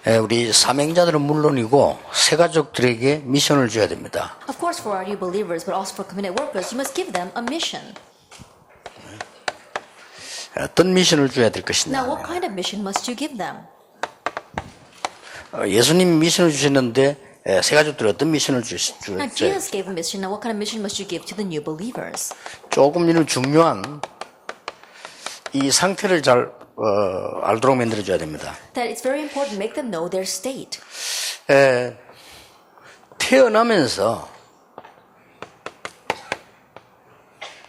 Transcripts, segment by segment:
우리 사명자들은 물론이고 새가족들에게 미션을 줘야 됩니다. Of course, for our new believers, but also for committed workers, you must give them a mission. 어떤 미션을 줘야 될 Now, 것이냐. what kind of mission must you give them? 예수님이 미션을 주셨는데 새가족들이 어떤 미션을 Now, 주셨어요? Jesus gave a mission. Now, what kind of mission must you give to the new believers? 조금 이런 중요한 이 상태를 잘 알도록 만들어줘야 됩니다. That it's very important to make them know their state. 태어나면서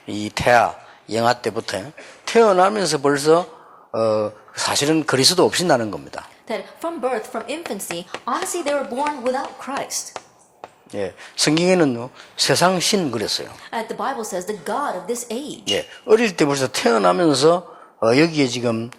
이 태아, 영아 때부터 태어나면서 벌써 사실은 그리스도 없이 나는 겁니다. That from birth, from infancy, honestly, they were born without Christ. 예, 성경에는 세상 신 그랬어요. And the Bible says the God of this age. 예, 어릴 때 벌써 태어나면서 여기에 지금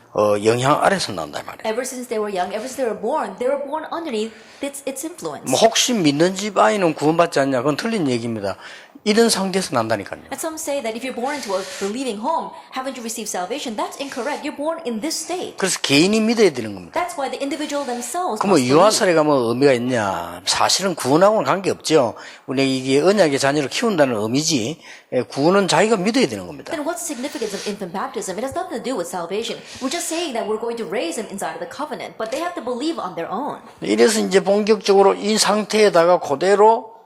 영향 아래서 난단 말이에요. Ever since they were young, ever since they were born underneath its influence. 뭐 혹시 믿는 집 아이는 구원받지 않냐? 그건 틀린 얘기입니다. 이런 상태에서 난다니까요. And some say that if you're born into a believing home, haven't you received salvation? That's incorrect. You're born in this state. 그래서 개인이 믿어야 되는 겁니다. That's why the individual themselves 그럼 뭐 must believe. 유아살이가 뭐 의미가 있냐? 사실은 구원하고는 관계없죠. 우리 이게 언약의 자녀를 키운다는 의미지. 구원은 자기가 믿어야 되는 겁니다. Then what's the significance of infant baptism? It has nothing to do with salvation. We're just saying that we're going to raise them inside of the covenant, but they have to believe on their own. 이래서 이제 본격적으로 이 상태에다가 그대로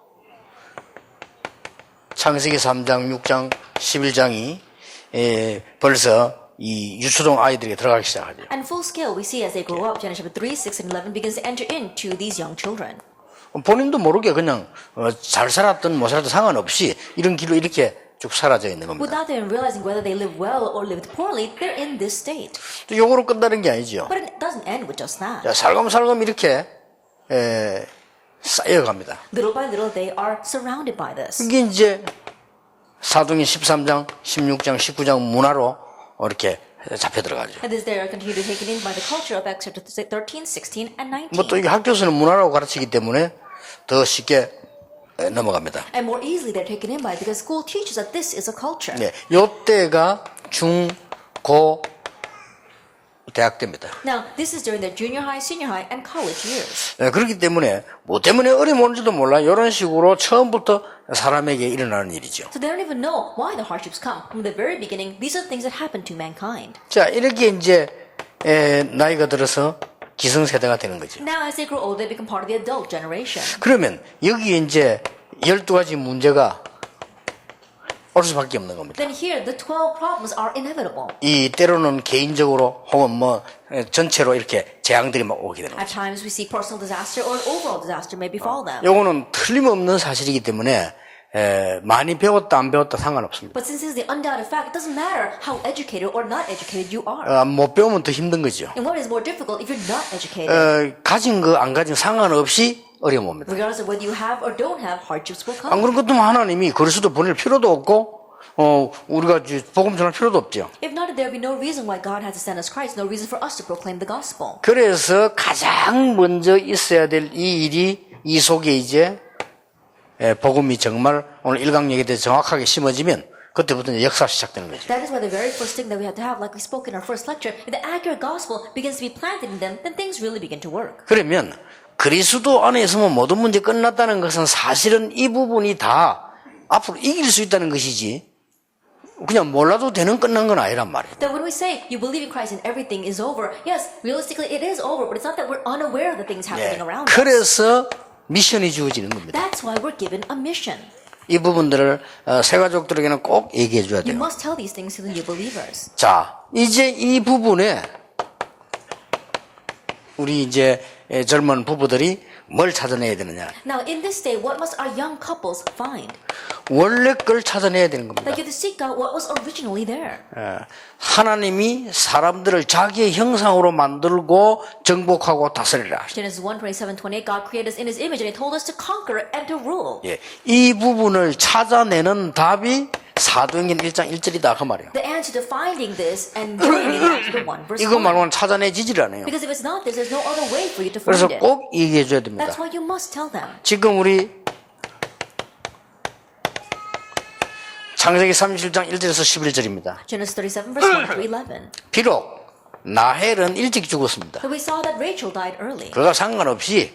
창세기 3장, 6장, 11장이 벌써 이 유초동 아이들에게 들어가기 시작하죠. And full scale, we see as they grow up, Genesis 3, 6, and 11 begins to enter into these young children. 본인도 모르게 그냥 잘 살았든 못 살았든 상관없이 이런 길로 이렇게 쭉 사라져 있는 겁니다. Without them realizing whether they live well or lived poorly, they're in this state. 요거로 끝나는 게 아니죠. But it doesn't end with just that. 자, 살금살금 이렇게 쌓여갑니다. Little by little, they are surrounded by this. 이게 이제 사도행전 13장, 16장, 19장 문화로 이렇게 잡혀 들어가죠. And this they are continued to be taken in by the culture of Acts chapter 13, 16, and 19. 뭐 또 이게 학교에서는 문화라고 가르치기 때문에 더 쉽게 넘어갑니다. And more easily they're taken in by it because school teaches that this is a culture. 네, 요때가 중, 고, 대학 때입니다. Now, this is during their junior high, senior high, and college years. 네, 그렇기 때문에 뭐 때문에 어려움 오는지도 몰라. 이런 식으로 처음부터 사람에게 일어나는 일이죠. So they don't even know why the hardships come. From the very beginning, these are things that happen to mankind. 자, 이렇게 이제 나이가 들어서 기성세대가 되는 거죠. Now, as they grow older, they become part of the adult generation. 그러면 여기에 이제 12가지 문제가 올 수밖에 없는 겁니다. Then here, the 12 problems are inevitable. 이 때로는 개인적으로 혹은 뭐 전체로 이렇게 재앙들이 막 오게 되는 거죠. At times, we see personal disaster or an overall disaster may befall them. 요거는 틀림없는 사실이기 때문에 많이 배웠다 안 배웠다 상관없습니다. But since it's the undoubted fact, it doesn't matter how educated or not educated you are. 못 배우면 더 힘든 거죠. And what is more difficult if you're not educated? 가진 거 안 가진 상관없이 어려움 옵니다. Regardless of whether you have or don't have, hardships will 안 come. 그런 것도 하나님이 그리스도 보낼 필요도 없고 우리가 복음 전할 필요도 없죠. If not, there would be no reason why God had to send us Christ, no reason for us to proclaim the gospel. 그래서 가장 먼저 있어야 될 이 일이 이 속에 이제 복음이 정말 오늘 일강역에 대해서 정확하게 심어지면 그때부터 이제 역사 시작되는 거죠. That is why the very first thing that we have to have, like we spoke in our first lecture, if the accurate gospel begins to be planted in them, then things really begin to work. 그러면 그리스도 안에 있으면 모든 문제 끝났다는 것은 사실은 이 부분이 다 앞으로 이길 수 있다는 것이지 그냥 몰라도 되는 끝난 건 아니란 말이에요. That when we say you believe in Christ and everything is over, yes, realistically it is over, but it's not that we're unaware of the things happening around us. 그래서 미션이 주어지는 겁니다. That's why we're given a mission. 이 부분들을 새가족들에게는 꼭 얘기해 줘야 You 돼요. must tell these things to the new believers. 자, 이제 이 부분에 우리 이제 젊은 부부들이 뭘 찾아내야 되느냐? Now, in this day, what must our young couples find? 원래 걸 찾아내야 되는 겁니다. They get to seek out what was originally there. 하나님이 사람들을 자기의 형상으로 만들고 정복하고 다스리라. Genesis 1, 27, 28, God created us in His image and He told us to conquer and to rule. 예, 이 부분을 찾아내는 답이 사도행전 1장 1절이다 그 말이에요. The answer to finding this and doing it is chapter 1, verse 이거 1. 말고는 찾아내지질 않아요. Because if it's not this, there's no other way for you to 그래서 find it. 꼭 얘기해 줘야 됩니다. That's why you must tell them. 지금 우리 창세기 37장 1절에서 11절입니다. Genesis 37, verse 1 to 11. 비록 라헬은 일찍 죽었습니다. But we saw that Rachel died early. 그가 상관없이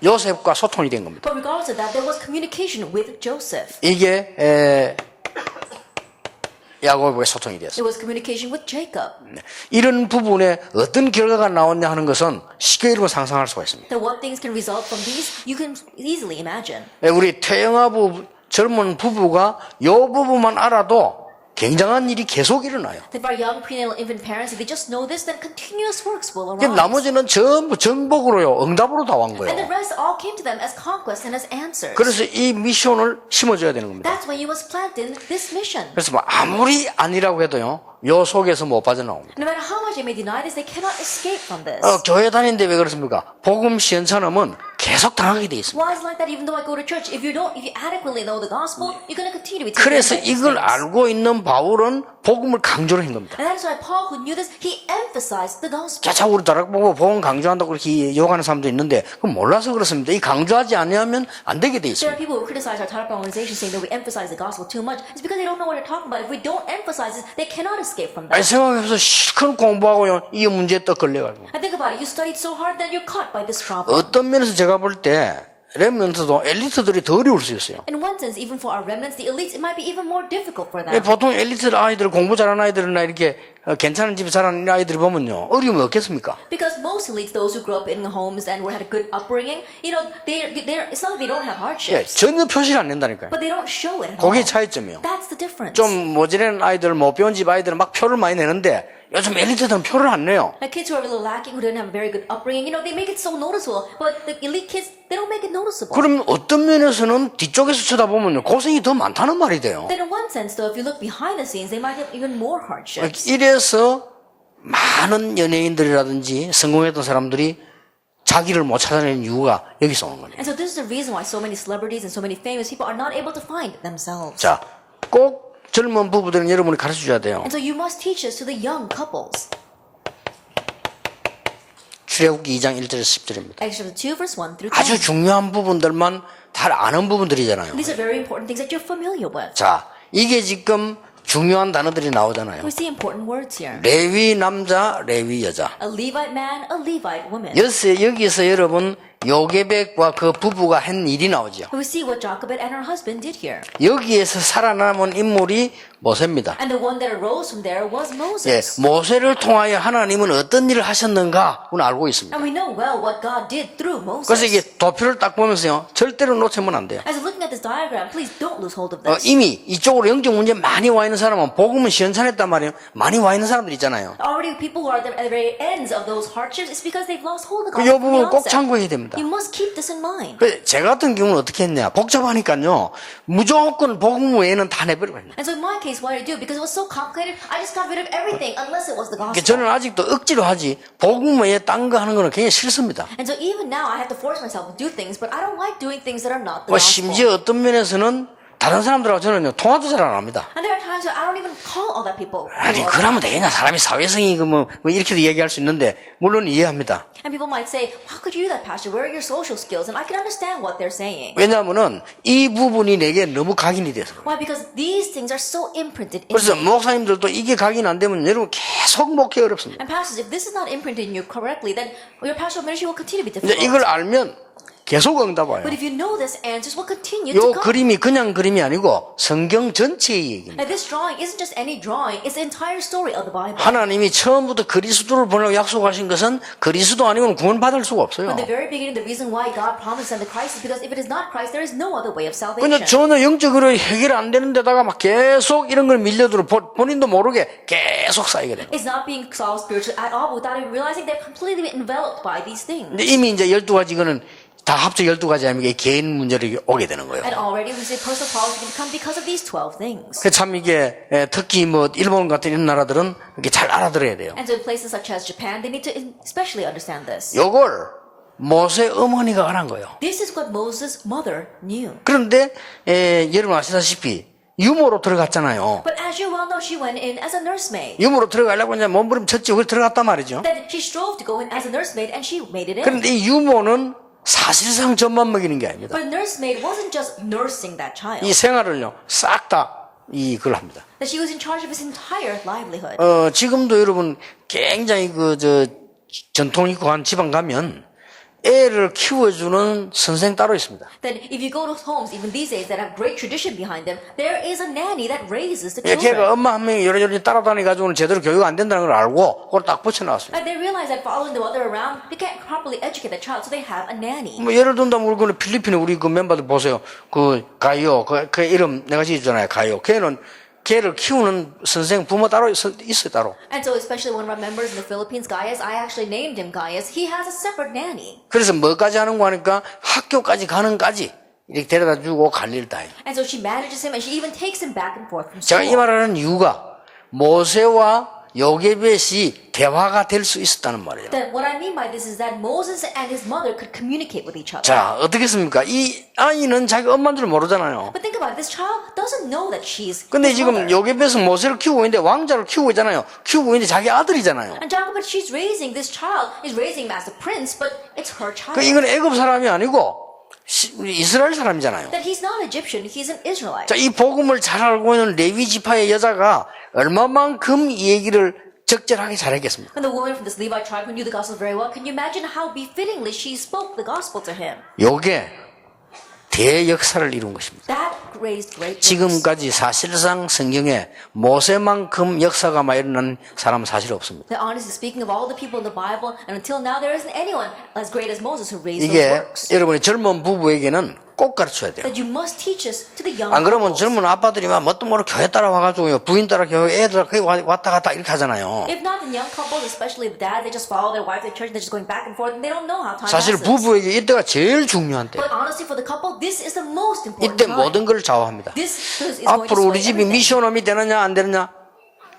요셉과 소통이 된 겁니다. But regardless of that, there was communication with Joseph. 이게 야곱의 소통이 There 되었습니다. was communication with Jacob. 이런 부분에 어떤 결과가 나왔냐 하는 것은 쉽게 여러분 상상할 수가 있습니다. That what things can result from these, you can easily imagine. 우리 태영아부 젊은 부부가 이 부분만 알아도 굉장한 일이 계속 일어나요. That for our young prenatal infant parents, if they just know this, then continuous works will 이게 arise. 나머지는 전부 정복으로요, 응답으로 다 온 And the 거예요. rest all came to them as conquest and as answers. 그래서 이 미션을 심어줘야 되는 겁니다. That's why you must plant in this mission. 그래서 뭐 아무리 아니라고 해도요, 요 속에서 못 빠져나옵니다. No matter how much they may deny this, they cannot escape from this. 교회 다니는데 왜 그렇습니까? 복음 시원찮으면 계속 당하게 돼 있습니다. Why is it like that? Even though I go to church, if you adequately know the gospel, you're going to continue to be taken 그래서 by these 이걸 things. 알고 있는 바울은 복음을 강조를 한 겁니다. And that is why Paul, who knew this, he emphasized the gospel. 자, 우리 다락 보고 복음 강조한다고 그렇게 욕하는 사람도 있는데, 그건 몰라서 그렇습니다. 이 강조하지 않으면 안 되게 돼 There are 있습니다. people who criticize our Tarap organization saying that we emphasize the gospel too much. It's because they don't know what they're talking about. If we don't emphasize this, they cannot escape from 아니, that. 생각해서 실컷 공부하고요, 이 문제에 또 걸려가지고. And think about it. You studied so hard that you're caught by this problem. 어떤 면에서 제가 볼 때, 렘넌트도 엘리트들이 더 어려울 수 있어요. In one sense, even for our remnants, the elites, it might be even more difficult for them. 보통 엘리트 아이들, 공부 잘하는 아이들이나 이렇게 괜찮은 집에 자라는 아이들이 보면요, 어려움이 없겠습니까? Because most elites, those who grew up in homes and had a good upbringing, you know, it's not that they don't have 예, hardships, 전혀 표시를 안 낸다니까요. but they don't show it at all. 그게 차이점이에요. That's the difference. 좀 모자란 아이들, 못 배운 집 아이들은 막 표를 많이 내는데, 요즘 엘리트들은 표를 안 내요. Like kids who are a little lacking, who didn't have a very good upbringing, you know, they make it so noticeable. But the elite kids, they don't make it noticeable. 그럼 어떤 면에서는 뒤쪽에서 쳐다보면요, 고생이 더 많다는 말이 돼요. Then in one sense, though, if you look behind the scenes, they might have even more hardships. 이래서 많은 연예인들이라든지 성공했던 사람들이 자기를 못 찾아내는 이유가 여기서 오는 겁니다. And so this is the reason why so many celebrities and so many famous people are not able to find themselves. 자, 꼭 젊은 부부들은 여러분이 가르쳐 줘야 돼요. And so you must teach this to the young couples. 출애굽기 2장 1절에서 10절입니다. Exodus 2, verse 1 through 10. 아주 중요한 부분들만 다 아는 부분들이잖아요. These are very important things that you're familiar with. 자, 이게 지금 중요한 단어들이 나오잖아요. We see important words here. 레위 남자, 레위 여자. A Levite man, a Levite woman. 여기서 여러분 요게백과 그 부부가 한 일이 나오죠. We see what Jochebed and her husband did here. 여기에서 살아남은 인물이 모세입니다. And the one that arose from there was 예, Moses. 모세를 통하여 하나님은 어떤 일을 하셨는가 우리는 알고 있습니다. And we know well what God did through Moses. 그래서 이게 도표를 딱 보면서요, 절대로 놓치면 안 돼요. As looking at this diagram, please don't lose hold of this. 이미 이쪽으로 영적 문제 많이 와 있는 사람은 복음은 시원찮았단 말이에요. 많이 와 있는 사람들 있잖아요. Already people who are at the very ends of those hardships, it's because they've lost hold of 이 God from the 부분을 꼭 outset. 참고해야 됩니다. You must keep this in mind. 그래서 제가 같은 경우는 어떻게 했냐, 복잡하니까요, 무조건 복음 외에는 다 내버리고 했냐. And so in my case, what I do, because it was so complicated, I just got rid of everything unless it was the gospel. 저는 아직도 억지로 하지, 복음 외에 딴 거 하는 거는 굉장히 싫습니다. And so even now, I have to force myself to do things, but I don't like doing things that are not the 뭐 gospel. 심지어 어떤 면에서는 다른 사람들하고 저는요, 통화도 잘 안 합니다. And there are times where I don't even call all that people. 아니, 그러면 되겠냐. 사람이 사회성이 뭐 이렇게도 얘기할 수 있는데, 물론 이해합니다. And people might say, how could you do that, Pastor? Where are your social skills? And I can understand what they're saying. 왜냐하면은 이 부분이 내게 너무 각인이 돼서. Why? Because these things are so imprinted in 그래서 me. 목사님들도 이게 각인 안 되면 여러분 계속 목회 어렵습니다. And pastors, if this is not imprinted in you correctly, then your pastoral ministry will continue to be 이제 difficult. 이걸 알면 계속 응답 와요. But if you know this, answers will continue 요 to come. 그림이 그냥 그림이 아니고 성경 전체의 얘기입니다. And this drawing isn't just any drawing, it's the entire story of the Bible. 하나님이 처음부터 그리스도를 보내고 약속하신 것은 그리스도 아니고는 구원받을 수가 없어요. From the very beginning, the reason why God promised them the Christ is because if it is not Christ, there is no other way of 근데 salvation. 전혀 영적으로 해결 안 되는 데다가 막 계속 이런 걸 밀려들어 본인도 모르게 계속 쌓이게 돼요. It's not being solved spiritually at all without even realizing they're completely enveloped by these things. 근데 이미 이제 12가지 거는 다 합쳐 12가지 아니면 이게 개인 문제로 오게 되는 거예요. And already we say personal problems can come because of these 12 things. 그 참 이게 특히 뭐 일본 같은 이런 나라들은 이렇게 잘 알아들어야 돼요. And so in places such as Japan, they need to especially understand this. 요걸 모세 어머니가 알은 거예요. This is what Moses' mother knew. 그런데 여러분 아시다시피 유모로 들어갔잖아요. But as you well know, she went in as a nursemaid. 유모로 들어가려고 이제 몸부림쳤지. 그래서 들어갔단 말이죠. Then she strove to go in as a nursemaid and she made it in. 그런데 이 유모는 사실상 젖만 먹이는 게 아닙니다. But nursemaid wasn't just nursing that child. 이 생활을요 싹 다 이걸 합니다. That she was in charge of his entire livelihood. 지금도 여러분 굉장히 전통 있고 한 지방 가면 애를 키워주는 선생 따로 있습니다. Then if you go to homes, even these days, that have great tradition behind them, there is a nanny that raises the 예, children. 걔가 엄마 한 명이 여러저러 따라다니가지고는 제대로 교육 안 된다는 걸 알고 그걸 딱 붙여놨습니다. And they realize that following the mother around, they can't properly educate the child, so they have a nanny. 뭐 예를 든다면 우리 필리핀에 우리 그 멤버들 보세요. 가요, 그 이름 내가 지었잖아요. 가요. 걔를 키우는 선생 부모 따로 있어요, 따로. And so especially one of our members in the Philippines, Gaius, I actually named him Gaius. He has a separate nanny. 그래서 뭐까지 하는 거 하니까 학교까지 가는까지 이렇게 데려다 주고 갈 일 다 해요. And so she manages him, and she even takes him back and forth from 제가 이 school. 말하는 이유가 모세와 요게벳이 대화가 될 수 있었다는 말이에요. Then what I mean by this is that Moses and his mother could communicate with each other. 자, 어떻겠습니까? 이 아이는 자기 엄마인 줄 모르잖아요. But think about it, this child doesn't know that she's 근데 his 지금 mother. 요게벳은 모세를 키우고 있는데 왕자를 키우고 있잖아요. 키우고 있는데 자기 아들이잖아요. And Jacob, but she's raising this child, is raising him as a prince, but it's her child. 이건 애굽 사람이 아니고 이스라엘 사람이잖아요. That he's not Egyptian, he's an Israelite. 자, 이 복음을 잘 알고 있는 레위 지파의 여자가 얼마만큼 이 얘기를 적절하게 잘했겠습니까? And the woman from this Levite tribe who knew the gospel very well, can you imagine how befittingly she spoke the gospel to him? 요게 대역사를 이룬 것입니다. That raised great witness. 지금까지 사실상 성경에 모세만큼 역사가 많이 일어난 사람은 사실 없습니다. That honestly speaking of all the people in the Bible, and until now there isn't anyone as great as Moses who raised those 이게 works. 여러분의 젊은 부부에게는 꼭 가르쳐야 돼요. That you must teach us to the young 안 그러면 couples. 젊은 아빠들이 막 뭣도 모르고 교회 따라와가지고 부인 따라 교회 애들 거기 왔다 갔다 이렇게 하잖아요. If not, the young couples, especially the dads, they just follow their wife to church and they're just going back and forth and they don't know how time 사실 passes. 부부에게 이때가 제일 중요한 때. But honestly, for the couple, this is the most important 이때 time. 모든 걸 좌우합니다. This is going to 앞으로 우리 sway 집이 everything. 미션홈이 되느냐 안 되느냐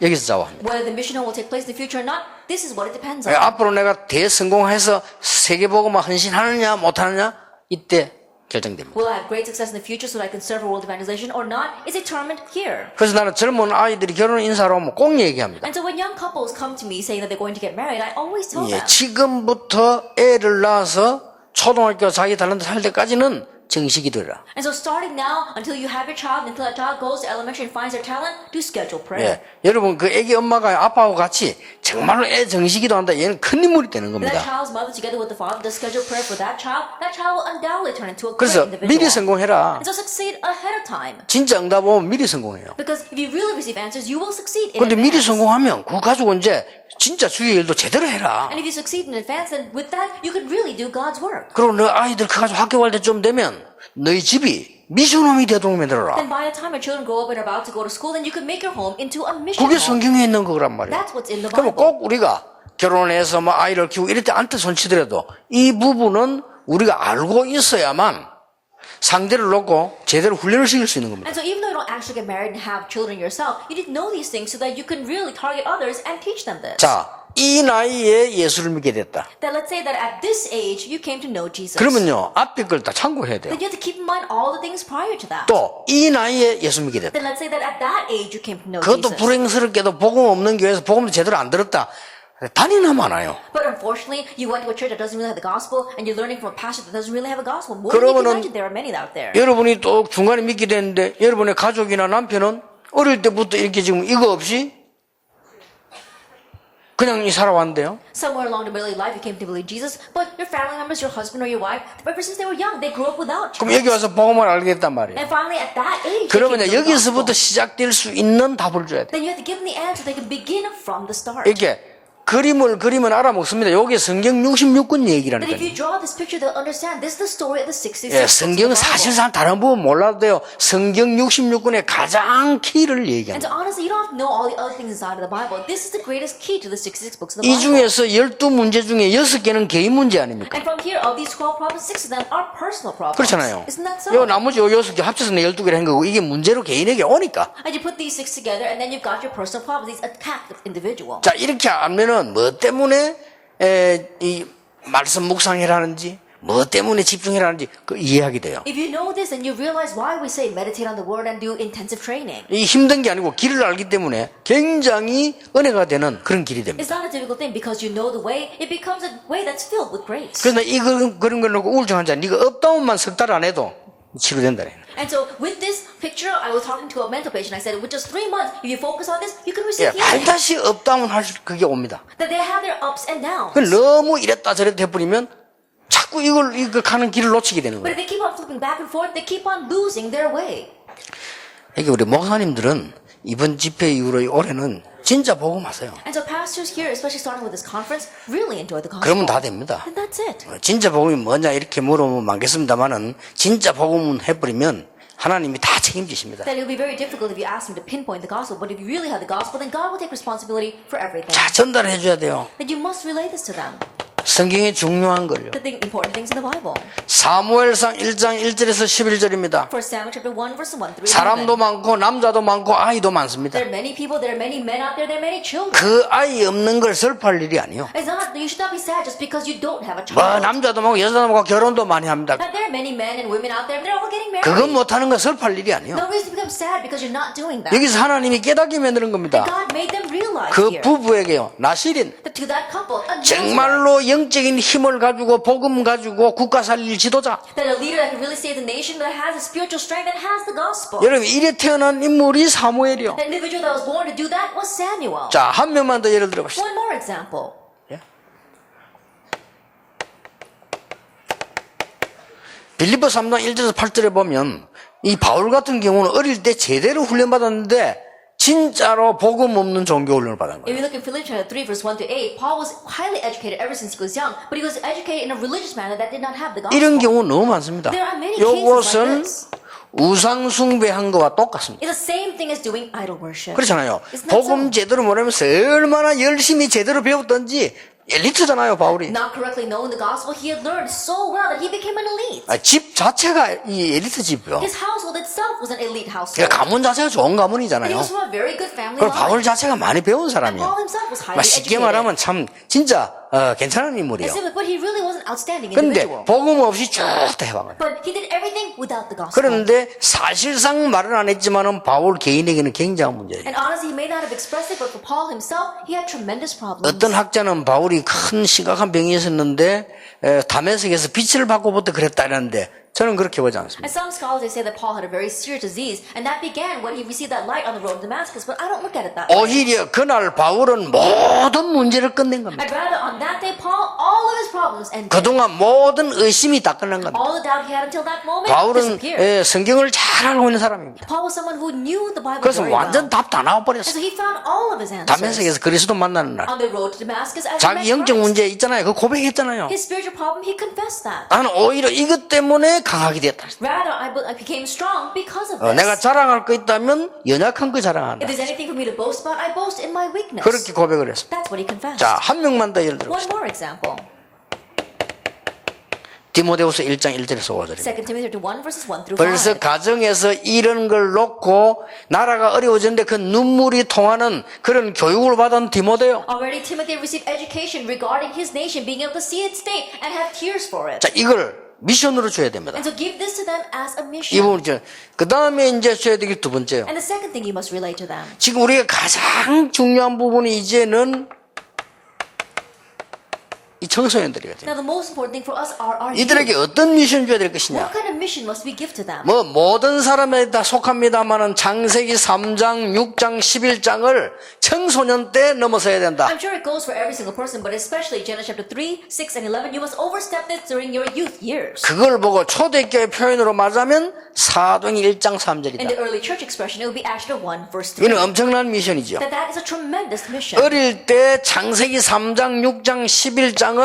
여기서 좌우합니다. Whether the mission home will take place in the future or not, this is what it depends on. 앞으로 내가 대성공해서 세계복음화 헌신하느냐 못하느냐 이때 결정됩니다. Will I have great success in the future so that I can serve for world evangelization or not is determined here. 그래서 나는 젊은 아이들이 결혼 인사로 오면 꼭 얘기합니다. And so when young couples come to me saying that they're going to get married, I always tell 예, them 지금부터 애를 낳아서 초등학교 자기 달란트 살 때까지는 정식이 되라. And so starting now, until you have your child, until that child goes to elementary and finds their talent, do schedule prayer. 예, 여러분 그 애기 엄마가 아빠하고 같이 정말로 애 정식이도 한다. 얘는 큰 인물이 되는 If that 겁니다. child's mother together with the father does schedule prayer for that child will undoubtedly turn into a great 그래서 individual. 미리 성공해라. And so succeed ahead of time. 진짜 응답 오면 미리 성공해요. Because if you really receive answers, you will succeed in 근데 미리 advance. 성공하면 그 가지고 이제 진짜 주의 일도 제대로 해라. And if you succeed in advance, then with that, you could really do God's work. 그리고 너 아이들 그 가지고 학교 갈 때쯤 되면 너희 집이 미션홈이 되도록 만들어라. Then by the time your children grow up and are about to go to school, then you could make your home into a mission 그게 home. 성경에 있는 거란 말이에요. That's what's in the 그러면 Bible. 꼭 우리가 결혼해서 뭐 아이를 키우고 이럴 때 안테 손치더라도 이 부분은 우리가 알고 있어야만 상대를 놓고 제대로 훈련을 시킬 수 있는 겁니다. And so even though you don't actually get married and have children yourself, you need to know these things so that you can really target others and teach them this. 자, 이 나이에 예수를 믿게 됐다. That let's say that at this age, you came to know Jesus. 그러면요, 앞에 걸 다 참고해야 돼요. Then you have to keep in mind all the things prior to that. 또 이 나이에 예수 믿게 됐다. Then let's say that at that age, you came to know 그것도 Jesus. 불행스럽게도 복음 없는 교회에서 복음도 제대로 안 들었다. 단이나 많아요. But unfortunately, you went to a church that doesn't really have the gospel, and you're learning from a pastor that doesn't really have a gospel. More than you can 그러면은 imagine, there are many out there. 여러분이 또 중간에 믿게 됐는데 여러분의 가족이나 남편은 어릴 때부터 이렇게 지금 이거 없이 그냥 살아왔는데요. Somewhere along the middle of your life, you came to believe Jesus, but your family members, your husband or your wife, ever since they were young, they grew up without 그럼 Jesus. 여기 와서 복음을 알게 됐단 말이에요. And finally, at that age, they came 그러면 to know the 여기서부터 gospel. 시작될 수 있는 답을 줘야 돼. Then you have to give them the answer. They can begin from the start. 이렇게 그림을 그리면 알아먹습니다. 요게 성경 66권 That if 얘기라니까요. you draw this picture, they'll understand this is the story of the 66 예, books of 성경은 the Bible. 사실상 다른 부분 몰라도 돼요. 성경 66권의 가장 키를 And 얘기합니다. so honestly, you don't have to know all the other things inside of the Bible. This is the greatest key to the 66 books of the 이 Bible. 중에서 12문제 중에 6개는 개인 문제 아닙니까? And from here, of these 12 problems, 6 of them are personal problems. 그렇잖아요. Isn't that so? 요 나머지 요 6개 합쳐서 내 12개를 한 거고 이게 문제로 개인에게 오니까. And you put these 6 together, and then you've got your personal problems. These attack the individual. 자, 이렇게 알면은 뭐 때문에 이 말씀 묵상이라는지 뭐 때문에 집중이라는지 그 이해하게 돼요. If you know this, then you realize why we say meditate on the word and do intensive training. 이 힘든 게 아니고 길을 알기 때문에 굉장히 은혜가 되는 그런 길이 됩니다. It's not a difficult thing because you know the way. It becomes a way that's filled with grace. 그래서 이 그런 걸 놓고 우울증 환자 네가 업다운만 석 달 안 해도 치료된다. And so with this picture, I was talking to a mental patient. I said, with just 3 months, if you focus on this, you can 예, receive healing. 반드시 업다운 할 그게 옵니다. That they have their ups and downs. 그 너무 이랬다 저랬다 해버리면 자꾸 이걸 가는 길을 놓치게 되는 But 거예요. if they keep on flipping back and forth, they keep on losing their way. 그러니까 우리 목사님들은 이번 집회 이후로 올해는 진짜 복음하세요. And so pastors here, especially starting with this conference, really enjoy the gospel. 그러면 다 됩니다. And that's it. 진짜 복음이 뭐냐 이렇게 물어보면 많겠습니다만은 진짜 복음은 해버리면 하나님이 다 책임지십니다. That it will be very difficult if you ask them to pinpoint the gospel. But if you really have the gospel, then God will take responsibility for everything. 자, 전달해 줘야 돼요. That you must relay this to them. 성경에 중요한 걸요. The important things in the Bible. 사무엘상 1장 1절에서 11절입니다. 1 Samuel chapter 1 verse 1 through 11. 사람도 많고 남자도 많고 아이도 많습니다. There are many people, there are many men out there, there are many children. 그 아이 없는 걸 슬퍼할 일이 아니요. It's not, you should not be sad just because you don't have a 뭐 child. 남자도 많고 여자도 많고 결혼도 많이 합니다. Now, there are many men and women out there, they're all getting married. 그건 못하는 건 슬퍼할 일이 아니요. No reason to become sad because you're not doing that. 여기서 하나님이 깨닫게 만드는 겁니다. God made them realize 그 here 부부에게요. 나실인 that to that couple, a 정말로 영적인 힘을 가지고 복음 가지고 국가 살릴 지도자. that a leader that can really save the nation, that has a spiritual strength, that has the gospel. 여러분 이래 태어난 인물이 사무엘이요. The individual that was born to do that was Samuel. 자, 한 명만 더 예를 들어봅시다. One more example. 빌립보 3장 1절에서 8절에 보면 이 바울 같은 경우는 어릴 때 제대로 훈련받았는데 진짜로 복음 없는 종교 훈련을 받은 거예요. If you look in Philippians chapter 3 verse 1 to 8, Paul was highly educated ever since he was young, but he was educated in a religious manner that did not have the gospel. 이런 경우 너무 많습니다. There are many cases like 요것은 this. 우상 숭배한 거와 똑같습니다. It's the same thing as doing idol worship. 그렇잖아요. Isn't that 복음 so? 제대로 모르면서 얼마나 열심히 제대로 배웠던지 엘리트잖아요, 바울이. Not correctly knowing the gospel, he had learned so well that he became an elite. 집 자체가 이 엘리트 집이요. His household itself was an elite household. 그러니까 가문 자체가 좋은 And he 가문이잖아요. was from a very good family 그리고 바울 line. 자체가 많이 배운 And 사람이에요. Paul himself was highly 쉽게 educated. 말하면 참 진짜 괜찮은 인물이에요. And simply put, he really was an outstanding 근데 individual. 복음 없이 쭉 다 해봐요. But he did everything without the gospel. 그런데 사실상 말은 안 했지만은 바울 개인에게는 굉장한 문제예요. And honestly, he may not have expressed it, but for Paul himself, he had tremendous problems. 어떤 학자는 바울이 큰 심각한 병이 있었는데 다메섹에서 빛을 받고부터 그랬다는데 저는 그렇게 보지 않습니다. And some scholars, they say that Paul had a very serious disease, and that began when he received that light on the road to Damascus, but I don't look at it that way. 오히려 그날 바울은 모든 문제를 끝낸 겁니다. I'd rather on that day, Paul, all of his problems ended. 그동안 모든 의심이 다 끝난 겁니다. All the doubt he had until that moment 바울은 disappeared. 성경을 잘 알고 있는 사람입니다. Paul was someone who knew the Bible 그래서 very well. 완전 답 다 And 나와버렸어요. so he found all of his answers. 다메섹에서 그리스도 만나는 날 On the road to Damascus, as he 자기 met 영적 Christ. 문제 있잖아요. 그 고백했잖아요. His spiritual problem, he confessed that. 나는 오히려 이것 때문에 강하게 됐다. Rather, I became strong because of this. 내가 자랑할 거 있다면 연약한 거 자랑한다. If there's anything for me to boast about, I boast in my weakness. 그렇게 고백을 했습니다. That's what he confessed. 자, 한 명만 더 예를 One 들어봅시다. more example. 디모데후서 1장 1절에서 5절입니다. 2 Timothy 1 verses 1 through 5. 벌써 가정에서 이런 걸 놓고 나라가 어려워졌는데 그 눈물이 통하는 그런 교육을 받은 디모데요. Already Timothy received education regarding his nation, being able to see its state and have tears for it. 자, 이걸 미션으로 줘야 됩니다. And so give this to them as a mission. 이 부분 그 다음에 이제 줘야 되기 두 번째요. And the second thing you must relate to them. 지금 우리가 가장 중요한 부분이 이제는 이 청소년들이거든요. Now the most important thing for us are our 이들에게 youth. 어떤 미션 줘야 될 것이냐? What kind of mission must we give to them? 뭐 모든 사람에 다 속합니다만은 창세기 3장, 6장, 11장을 청소년 때 넘어서야 된다. I'm sure it goes for every single person, but especially Genesis chapter 3, 6, and 11, you must overstep this during your youth years. 그걸 보고 초대교회 표현으로 말하자면 사도행 1장 In 3절이다. the early church expression, it would be Acts chapter 1, verse 3. 이는 엄청난 미션이죠. That is a tremendous mission. 어릴 때 창세기 3장, 6장, 11장을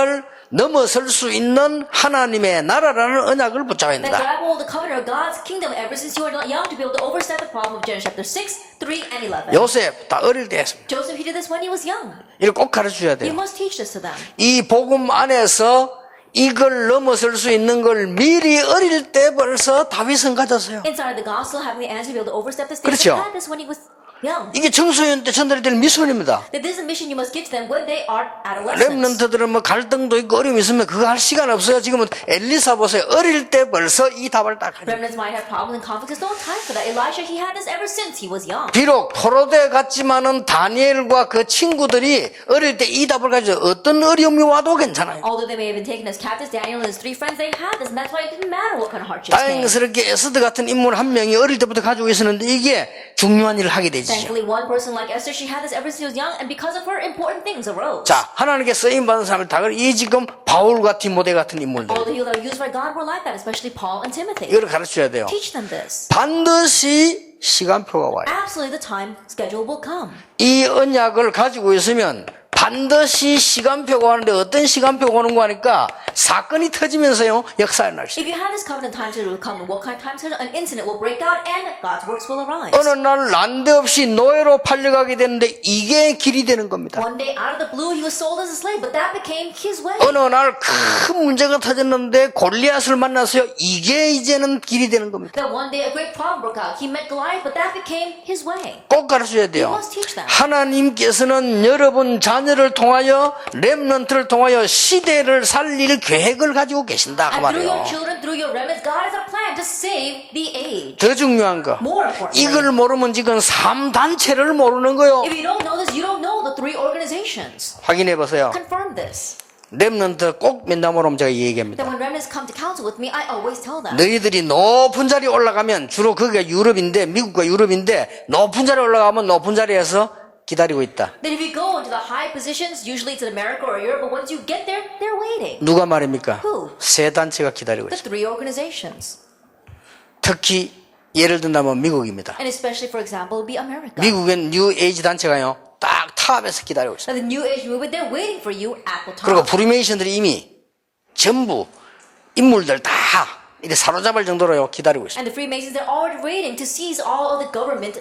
넘어설 수 있는 하나님의 나라라는 언약을 붙잡아야 That 된다. grab hold of the covenant of God's kingdom ever since you are young to be able to overstep the problem of Genesis chapter 6, 3, and 11. 요셉 다 어릴 때 했습니다. Joseph, he did this when he was young. 이걸 꼭 가르쳐줘야 You 돼요. must teach this to them. 이 복음 안에서 이걸 넘어설 수 있는 걸 미리 어릴 때 벌써 다윗은 가졌어요. Inside the gospel, having the answer to be able to overstep this, 그렇죠. David had this when he was young. 이게 청소년 때 전달이 될 미션입니다. That this is a mission you must give to them when they are adolescents. 렘넌트들은 뭐 갈등도 있고 어려움이 있으면 그거 할 시간 없어요. 지금은 엘리사 보세요. 어릴 때 벌써 이 답을 딱 하죠. Remnants might have problems and conflicts. There's no time for that. Elijah, he had this ever since he was young. 비록 포로대 같지만은 다니엘과 그 친구들이 어릴 때 이 답을 가지고 어떤 어려움이 와도 괜찮아요. Although they may have been taken as captives, Daniel and his 3 friends, they had this, and that's why it didn't matter what kind of hardships came. 다행스럽게 에스더 같은 인물 한 명이 어릴 때부터 가지고 있었는데 이게 중요한 일을 하게 되지요. Thankfully, one person like Esther, she had this ever since she was young, and because of her, important things arose. 자, 하나님께 쓰임 받은 사람을 다 그래. 이 지금 바울과 디모데 같은 인물들. All the people that are used by God were like that, especially Paul and Timothy. 이걸 가르쳐야 돼요. Teach them this. 반드시 시간표가 와요. Absolutely, the time schedule will come. 이 언약을 가지고 있으면 반드시 시간표가 오는데 어떤 시간표가 오는 거 하니까 사건이 터지면서요 역사에 날 수 있어요. If you have this covenant time schedule will come, what kind of time schedule? An incident will break out and God's works will arise. 어느 날 난데없이 노예로 팔려가게 되는데 이게 길이 되는 겁니다. One day, out of the blue, he was sold as a slave, but that became his way. 어느 날 큰 문제가 터졌는데 골리앗을 만나서요 이게 이제는 길이 되는 겁니다. That one day, a great problem broke out. He met Goliath, but that became his way. 꼭 가르쳐야 돼요. 하나님께서는 여러분 자녀를 통하여 렘넌트를 통하여 시대를 살릴 계획을 가지고 계신다 그 And through your 말이에요. children, through your remnants, God has a plan to save the age. 더 중요한 거 More importantly, 이걸 모르면 지금 3단체를 모르는 거요. if you don't know this, you don't know the 3 organizations. 확인해 보세요. Confirm this. 렘넌트 꼭 면담으로 오면 제가 얘기합니다. That when remnants come to counsel with me, I always tell them. 너희들이 높은 자리에 올라가면 주로 거기가 유럽인데 미국과 유럽인데 높은 자리에 올라가면 높은 자리에서 기다리고 있다. That if you go into the high positions, usually it's in America or Europe, but once you get there, they're waiting. 누가 말입니까? Who? 세 단체가 기다리고 The 있습니다. 3 organizations. 특히 예를 든다면 미국입니다. And especially, for example, would be America. 미국엔 뉴 에이지 단체가요. 딱 탑에서 기다리고 있어요. Now, the New Age movement, they're waiting for you at the top. 그리고 프리메이션들이 이미 전부 인물들 다 이렇게 사로잡을 정도로요 기다리고 있어요. And the Freemasons, they're already waiting to seize all of the government,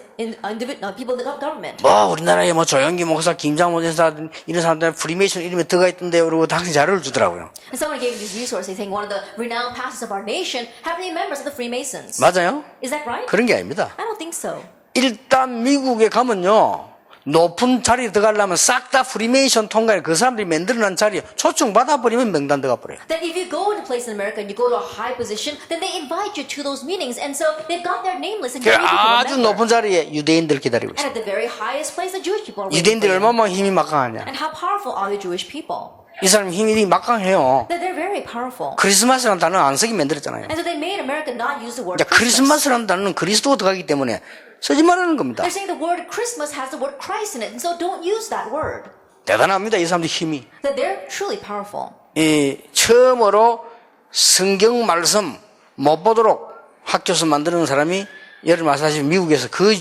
people in the government. 뭐 우리나라에 뭐 조영기 목사, 김장모 전사 이런 사람들 프리메이션 이름에 들어가 있던데요. 그러고 당시 자료를 주더라고요. And someone gave me these resources saying one of the renowned pastors of our nation have been members of the Freemasons. 맞아요? Is that right? 그런 게 아닙니다. I don't think so. 일단 미국에 가면요 높은 자리에 들어가려면 싹 다 프리메이션 통과해 그 사람들이 만들어낸 자리에 초청 받아버리면 명단 들어가 버려요. That if you go into a place in America and you go to a high position, then they invite you to those meetings, and so they've got their name list and you 아주 become a member. 높은 자리에 유대인들 기다리고 있어요. And at the very highest place, the Jewish people are waiting 유대인들이 for you. 얼마나 힘이 막강하냐. And how powerful are the Jewish people? 이 사람 힘이 막강해요. That they're very powerful. 크리스마스라는 단어 안 쓰기 만들었잖아요. And so they made America not use the word 이제 Christmas. 크리스마스라는 단어는 그리스도 들어가기 때문에 쓰지 말라는 겁니다. They're saying the word Christmas has the word Christ in it, and so don't use that word. 대단합니다. 이 사람들 힘이. That they're truly powerful. 이 처음으로 성경 말씀 못 보도록 학교에서 만드는 사람이 여러분 아시다시피 미국에서 그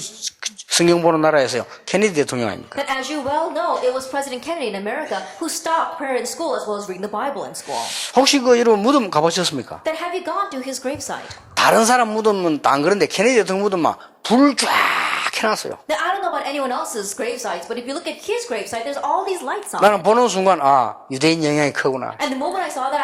성경 보는 나라에서요 케네디 대통령 아닙니까? That as you well know, it was President Kennedy in America who stopped prayer in school as well as reading the Bible in school. 혹시 그 여러분 무덤 가보셨습니까? That have you gone to his gravesite? 다른 사람 무덤은 안 그런데 케네디 대통령 무덤만 불 쫙 해놨어요. Now, I don't know about anyone else's gravesites, but if you look at his gravesite, there's all these lights on 나는 it. 보는 순간 아 유대인 영향이 크구나. And the moment I saw that,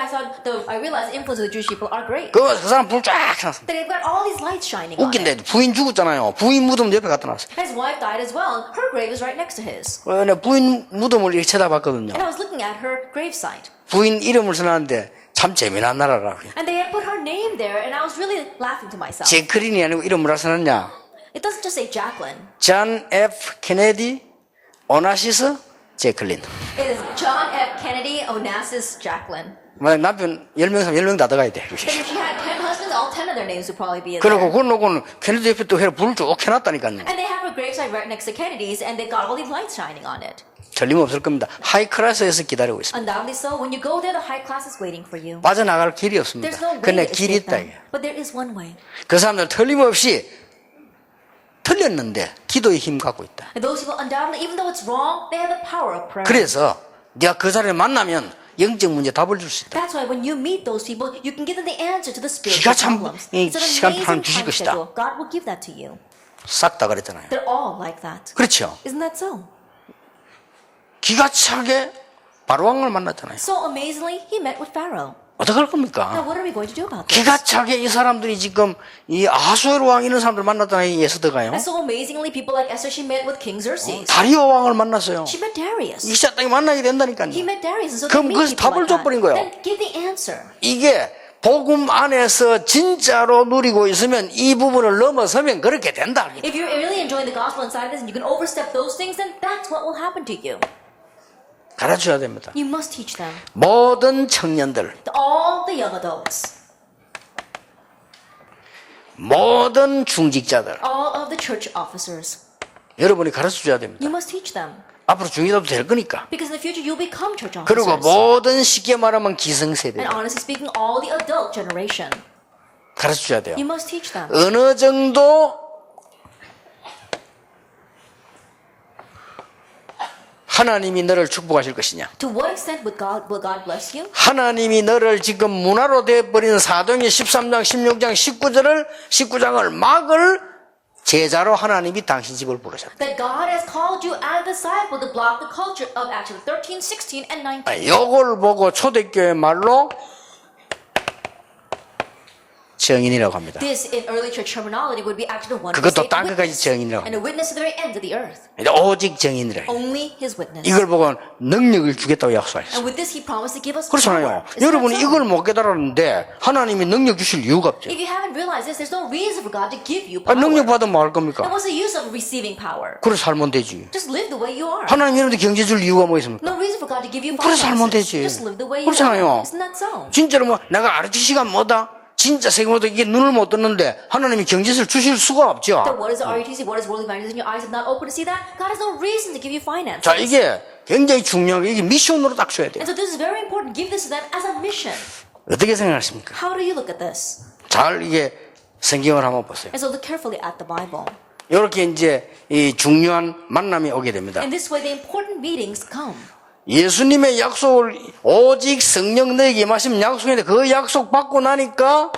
I realized the influence of the Jewish people are great. 그 사람 불 쫙 해놨어. That they've got all these lights shining on it. 웃긴데 부인 죽었잖아요. 부인 무덤 옆에 갖다 놨어요. His wife died as well, and her grave is right next to his. 내가 부인 무덤을 이렇게 쳐다봤거든요. And I was looking at her gravesite. 부인 이름을 써놨는데 참 재미난 나라라. And they had put her name there, and I was really laughing to myself. 제크린이 아니고 이름 뭐라 써놨냐? It doesn't just say Jacqueline. 존 F. 케네디 오나시스 제클린. It is John F. Kennedy Onassis Jacqueline. 만약 남편 10명, 10명 다 들어가야 돼. And if she had 10 husbands, all 10 of their names would probably be in 그리고 there. 그걸 놓고는 케네디 옆에 또 불을 쭉 해놨다니까요. And they have her gravesite right next to Kennedy's, and they've got all these lights shining on it. 틀림없을 겁니다. 하이클래스에서 기다리고 있습니다. Undoubtedly so. When you go there, the high class is waiting for you. 빠져나갈 길이 There's 없습니다. no way 근데 to 길이 escape 있다. them. But there is one way. 그 사람들 틀림없이 틀렸는데 기도의 힘 갖고 있다. And those people, undoubtedly, even though it's wrong, they have the power of prayer. 그래서 네가 그 사람을 만나면 영적 문제 답을 줄 수 있다. That's why when you meet those people, you can give them the answer to the 기가 spiritual 참 problems. 이 It's an 시간표를 amazing 주실 time 것이다. schedule. God will give that to you. 싹 다 그랬잖아요. They're all like that. 그렇죠. Isn't that so? 기가 차게 바로왕을 만났잖아요. So amazingly, he met with Pharaoh. 어떡할 Now, 겁니까? what are we going to do about this? 기가 차게 이 사람들이 지금 이 아수에로 왕 이런 사람들 만났다는 이 에스더가요. And so amazingly, people like Esther, she met with King Xerxes. 다리오 왕을 만났어요. She met Darius. 이 사람이 만나게 된다니까요. He met Darius, and so they 그럼 meet 그래서 people 답을 like that. 줘버린 거예요. Then give the answer. 이게 복음 안에서 진짜로 누리고 있으면 이 부분을 넘어서면 그렇게 된다. If you're really enjoying the gospel inside this and you can overstep those things, then that's what will happen to you. 가르쳐야 됩니다. You must teach them. 모든 청년들, To all the young adults, 모든 중직자들, all of the church officers. 여러분이 가르쳐줘야 됩니다. You must teach them. 앞으로 중직자도 될 거니까. Because in the future, you'll become church 그리고 officers. 모든 쉽게 말하면 기성세대 And honestly speaking, all the adult generation. 가르쳐줘야 돼요. You must teach them. 어느 정도 하나님이 너를 축복하실 것이냐. To what extent will God bless you? 하나님이 너를 지금 문화로 되어버린 사도행전 13장, 16장, 19장을 막을 제자로 하나님이 당신 집을 부르셨다. That God has called you as a disciple to block the culture of Acts 13, 16, and 19. 요걸 보고 초대교회 말로 정인이라고 합니다. This, in early church terminology, would be actually the one who 그것도 saved 땅 the 끝까지 witness, 정인이라고 and a witness to the very end of the earth. 오직 정인이라. Only his witness. 이걸 보고 능력을 주겠다고 약속하셨어요. And with this, he promised to give us 그렇잖아요. power. Isn't that 여러분이 so? 이걸 못 깨달았는데 하나님이 능력 주실 이유가 없죠. If you haven't realized this, there's no reason for God to give you 아, power. 능력 받으면 뭐 할 And 겁니까? what's the use of receiving power? 그래 살면 되지. Just live the way you are. 하나님 여러분한테 경제 줄 이유가 뭐 있습니까? No reason for God to give you 그래 살면 finances. 되지. Just live the way you 그렇잖아요. are. Isn't that so? 진짜로 뭐 내가 RTC가 뭐다? 진짜 세계모도 이게 눈을 못 떴는데 하나님이 경제를 주실 수가 없죠. So what is the RUTC? What is worldly finances? And your eyes have not opened to see that? God has no reason to give you finances. 자, 이게 굉장히 중요한 게 이게 미션으로 딱 줘야 돼요. And so this is very important. Give this to them as a mission. 어떻게 생각하십니까? How do you look at this? 잘 이게 성경을 한번 보세요. And so look carefully at the Bible. 이렇게 이제 이 중요한 만남이 오게 됩니다. And this way the important meetings come. 예수님의 약속을 오직 성령 너에게 임하시면 약속인데 그 약속 받고 나니까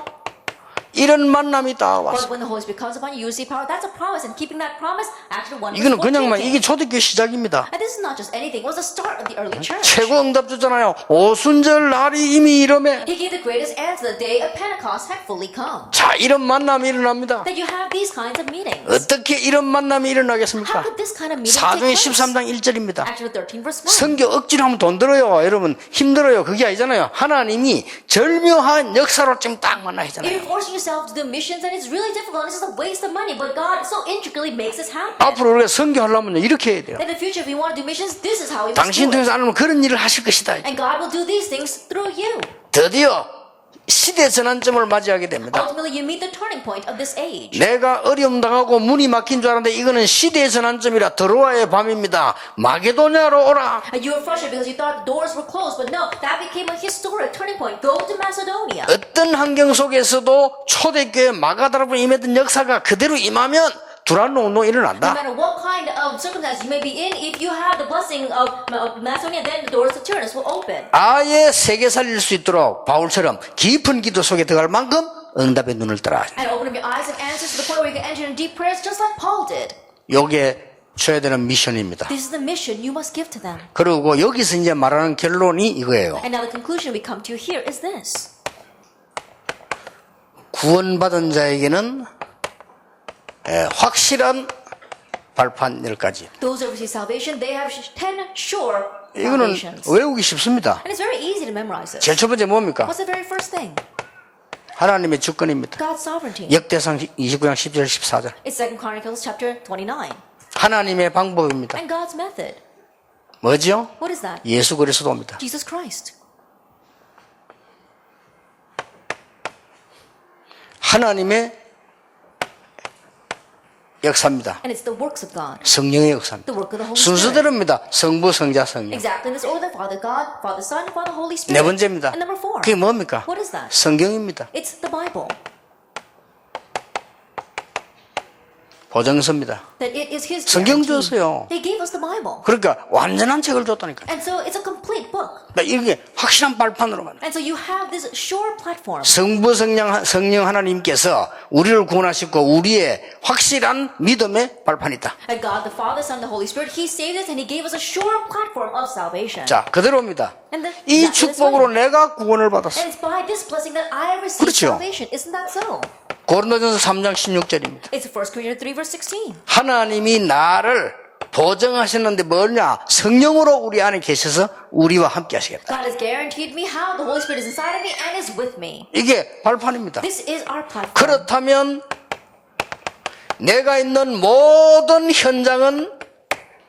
이런 만남이 딱 But 왔어요. when the Holy Spirit comes upon you, you see power. That's a promise. And keeping that promise, actually one 이거는 그냥만 이게 초대교회 시작입니다. And this is not just anything. It was the start of the early church. 최고 응답 줬잖아요. 오순절 날이 이미 이러면 He gave the greatest answer. The day of Pentecost had fully come. 자 이런 만남이 일어납니다. That you have these kinds of meetings. 어떻게 이런 만남이 How 일어나겠습니까? could this kind of meeting take 사도행 place? 13장 1절입니다. Actually 13 verse 1. 성교 억지로 하면 돈 들어요. 여러분 힘들어요. 그게 아니잖아요. 하나님이 절묘한 역사로 지금 딱 만나 If 있잖아요. you're forcing yourself to do missions, and it's really difficult, and it's just a waste of money, but God so intricately makes this happen. 앞으로 우리가 성교하려면 이렇게 해야 돼요. In the future, if we want to do missions, this is how we must 당신 do it. 통해서 안 하면 그런 일을 하실 것이다. And God will do these things through you. 드디어 시대 전환점을 맞이하게 됩니다. Ultimately, you meet the turning point of this age. 내가 어려움 당하고 문이 막힌 줄 알았는데 이거는 시대의 전환점이라 드로아의 밤입니다. 마게도냐로 오라. And you were frustrated because you thought the doors were closed, but no, that became a historic turning point. Go to Macedonia. 어떤 환경 속에서도 초대교회 마가다라로 임했던 역사가 그대로 임하면 두란노 운동이 No 일어난다. matter what kind of circumstance you may be in, if you have the blessing of Macedonia, then the doors of Tyrannus will open. 아예 세계 살릴 수 있도록 바울처럼 깊은 기도 속에 들어갈 만큼 응답의 눈을 떠라. And open up your eyes and answers to the point where you can enter into deep prayers just like Paul did. 요게 줘야 되는 미션입니다. This is the mission you must give to them. 그리고 여기서 이제 말하는 결론이 이거예요. And now the conclusion we come to here is this. 구원받은 자에게는 확실한 발판 10가지. Those who receive salvation, they have 10 sure 이거는 foundations. 외우기 쉽습니다. And it's very easy to memorize this. 제일 첫 번째 뭡니까? What's the very first thing? 하나님의 주권입니다. God's sovereignty. 역대상 29장 10절 14절. It's 2 Chronicles chapter 29. 하나님의 방법입니다. And God's method. 뭐죠? What is that? 예수 그리스도입니다. Jesus Christ. 하나님의 역사입니다. And it's the works of God. 성령의 역사입니다. The work of the Holy Spirit. 순서대로입니다. 성부, 성자, 성령. Exactly in this order. Father God, Father Son, Father Holy Spirit. 네 번째입니다. And number 4. 그게 뭡니까? What is that? 성경입니다. It's the Bible. 보증서입니다. that it is His 성경 guarantee. 줬어요. He gave us the Bible. 그러니까 완전한 책을 줬다니까요. And so it's a complete book. 그러니까 이게 확실한 발판으로 만든. And so you have this sure platform. 성부 성령 하나님께서 우리를 구원하시고 우리의 확실한 믿음의 발판이 있다. And God, the Father, Son, the Holy Spirit, He saved us and He gave us a sure platform of salvation. 자, 그대로입니다. And then 이 exactly this 축복으로 way. 내가 구원을 받았어. And it's by this blessing that I have received 그렇죠. salvation. Isn't that so? 고린도전서 3장 16절입니다. It's 1 Corinthians 3 verse 16. 하나님이 나를 보증하셨는데 뭐냐? 성령으로 우리 안에 계셔서 우리와 함께 하시겠다. God has guaranteed me how the Holy Spirit is inside of me and is with me. 이게 발판입니다. This is our platform. 그렇다면 내가 있는 모든 현장은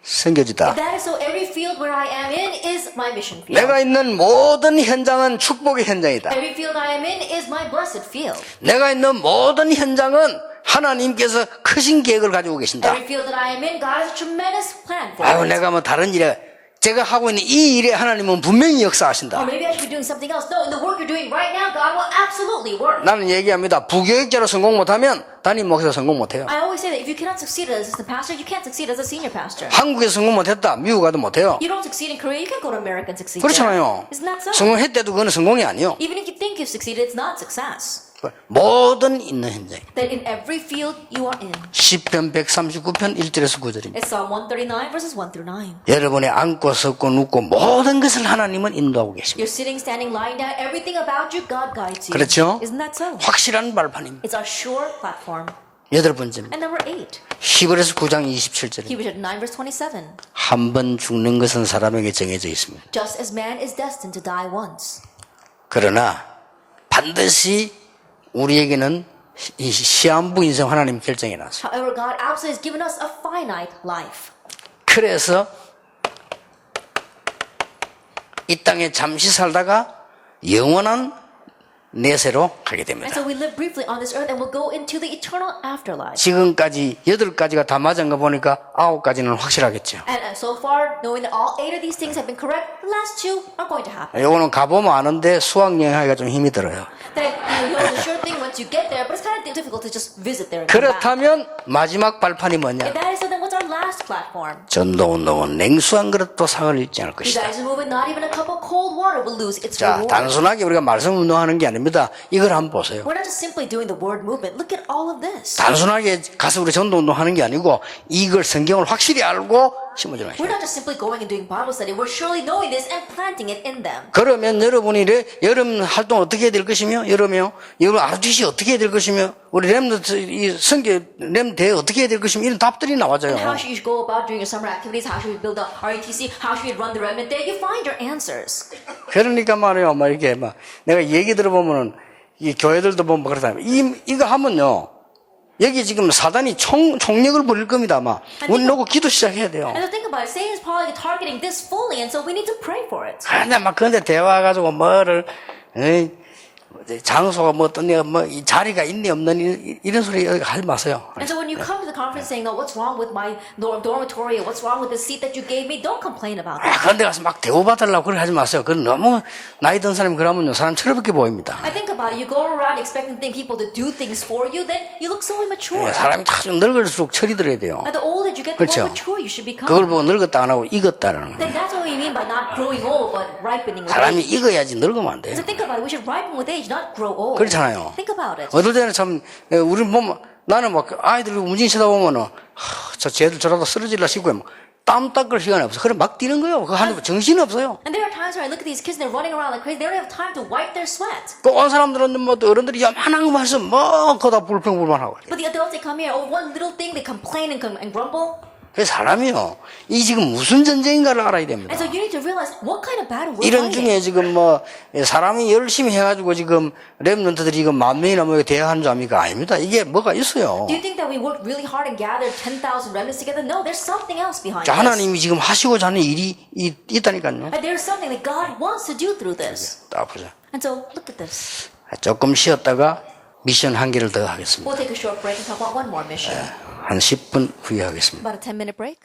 선교지다. If that is so, every field where I am in is my mission field. 내가 있는 모든 현장은 축복의 현장이다. Every field I am in is my blessed field. 내가 있는 모든 현장은 하나님께서 크신 계획을 가지고 계신다. Every field that I am in, God has a tremendous plan for 아유, it. 내가 뭐 다른 일에 제가 하고 있는 이 일에 하나님은 분명히 Or 역사하신다. maybe I should be doing something else. No, in the work you're doing right now, God will absolutely work. 나는 얘기합니다. 부교육자로 성공 못하면 담임 목사 성공 못해요. I always say that if you cannot succeed as assistant pastor, you can't succeed as a senior pastor. 한국에서 성공 못했다. 미국 가도 못해요. You don't succeed in Korea, you can't go to America and succeed 그렇잖아요. there. Isn't that so? 성공했대도 그거는 성공이 아니요. Even if you think you've succeeded, it's not success. 모든 있는 현장. That in every field you are in. 시편 139편 1절에서 9절입니다. It's Psalm 139 verses 1 through 9. 여러분의 앉고 섰고 눕고 모든 것을 하나님은 인도하고 계십니다. You're sitting, standing, lying down, everything about you, God guides you. 그렇죠? Isn't that so? 확실한 발판입니다. It's our sure platform. 여덟 번째입니다. And number 8, 히브리서 9장 27절입니다. Hebrews 9 verse 27. 한 번 죽는 것은 사람에게 정해져 있습니다. Just as man is destined to die once. 그러나 반드시 우리에게는 이 시한부 인생 하나님 결정해 놨어요. However, God absolutely has given us a finite life. 그래서 이 땅에 잠시 살다가 영원한 내세로 가게 됩니다. And so we live briefly on this earth and we'll go into the eternal afterlife. 지금까지 8가지가 다 맞은 거 보니까 9가지는 확실하겠죠. And so far, knowing that all 8 of these things have been correct, the last 2 are going to happen. 요거는 가보면 아는데 수학 여행하기가 좀 힘이 들어요. That you know the sure thing once you get there, but it's kind of difficult to just visit there and come back. 그렇다면 마지막 발판이 뭐냐? If that is so, then what's our last platform? 전도운동은 냉수 한 그릇도 상을 잃지 않을 You 것이다. guys are moving, not even a cup of cold water will lose its 자, reward. 단순하게 우리가 말씀 운동하는 게 아닙니다. 이걸 한번 보세요. We're not just simply doing the word movement. Look at all of this. 단순하게 가서 우리 전도 운동하는 게 아니고 이걸 성경을 확실히 알고 심어주는 We're 거예요. not just simply going and doing Bible study. We're surely knowing this and planting it in them. 그러면 여러분이 여름 활동 어떻게 해야 될 것이며, 여러분 RTC 어떻게 해야 될 것이며, 우리 렘넌트 이 성교 렘대 어떻게 해야 될 것이며 이런 답들이 나와져요. And how should you go about doing your summer activities? How should we build a RETC? How should we run the remnant day? You find your answers. 그러니까 말이에요, 막 이렇게 막 내가 얘기 들어보면은 이 교회들도 보면 그렇다. 이거 하면요. 여기 지금 사단이 총력을 부릴 겁니다, 아마. 문 놓고 기도 시작해야 돼요. And to think about it, Satan is probably targeting this fully, and so we need to pray for it. 근데 막 그런데 대화가지고 뭐를, 장소가 뭐 어떤 데가 뭐 이 자리가 있니 없니 이런 소리 하지 마세요. And so when you come to the conference saying, "No, what's wrong with my dormitory? What's wrong with the seat that you gave me?" Don't complain about that. 그런데 가서 막 대우받으려고 그렇게 하지 마세요. 그건 너무 나이 든 사람이 그러면요 사람 철없게 보입니다. I think about it. You go around expecting people to do things for you, then you look so immature. 사람이 좀 늙을수록 철이 들어야 돼요. And the older you get, the 그렇죠. more mature you should become. 그걸 보고 늙었다 안 하고 익었다라는 거예요. Then that's what we mean by not growing old, but ripening with 사람이 age. 익어야지 늙으면 안 돼요. So think about it. We should ripen with age, not grow old. 그렇잖아요. Think about it. 어떨 때는 참 우리 보면 나는 막 아이들 운전시다 보면은 저 쟤들 저러다 쓰러질라 싶고 땀 닦을 시간이 없어. 그래 막 뛰는 거예요. 그거 하는 거 정신이 없어요. And there are times where I look at these kids and they're running around like crazy. They don't have time to wipe their sweat. 그 온 사람들은 뭐 또 어른들이 야만한 거 말씀 뭐 거다 불평불만하고. But the adults, they come here, oh, one little thing, they complain and grumble. 그 사람이요. 이 지금 무슨 전쟁인가를 알아야 됩니다. And so you need to realize what kind of battle we're 이런 fighting. 중에 지금 뭐 사람이 열심히 해가지고 지금 렘넌트들이 지금 10,000명이나 뭐 대화하는 줄 압니까? 아닙니다. 이게 뭐가 있어요. Do you think that we worked really hard and gathered 10,000 remnants together? No, there's something else behind 자, this. 하나님이 지금 하시고자 하는 일이 있다니까요. And there's something that God wants to do through this. 딱 보자. And so look at this. 조금 쉬었다가 미션 한 개를 더 하겠습니다. We'll take a short break and talk about one more mission. 한 10분 후에 하겠습니다. About a 10-minute break.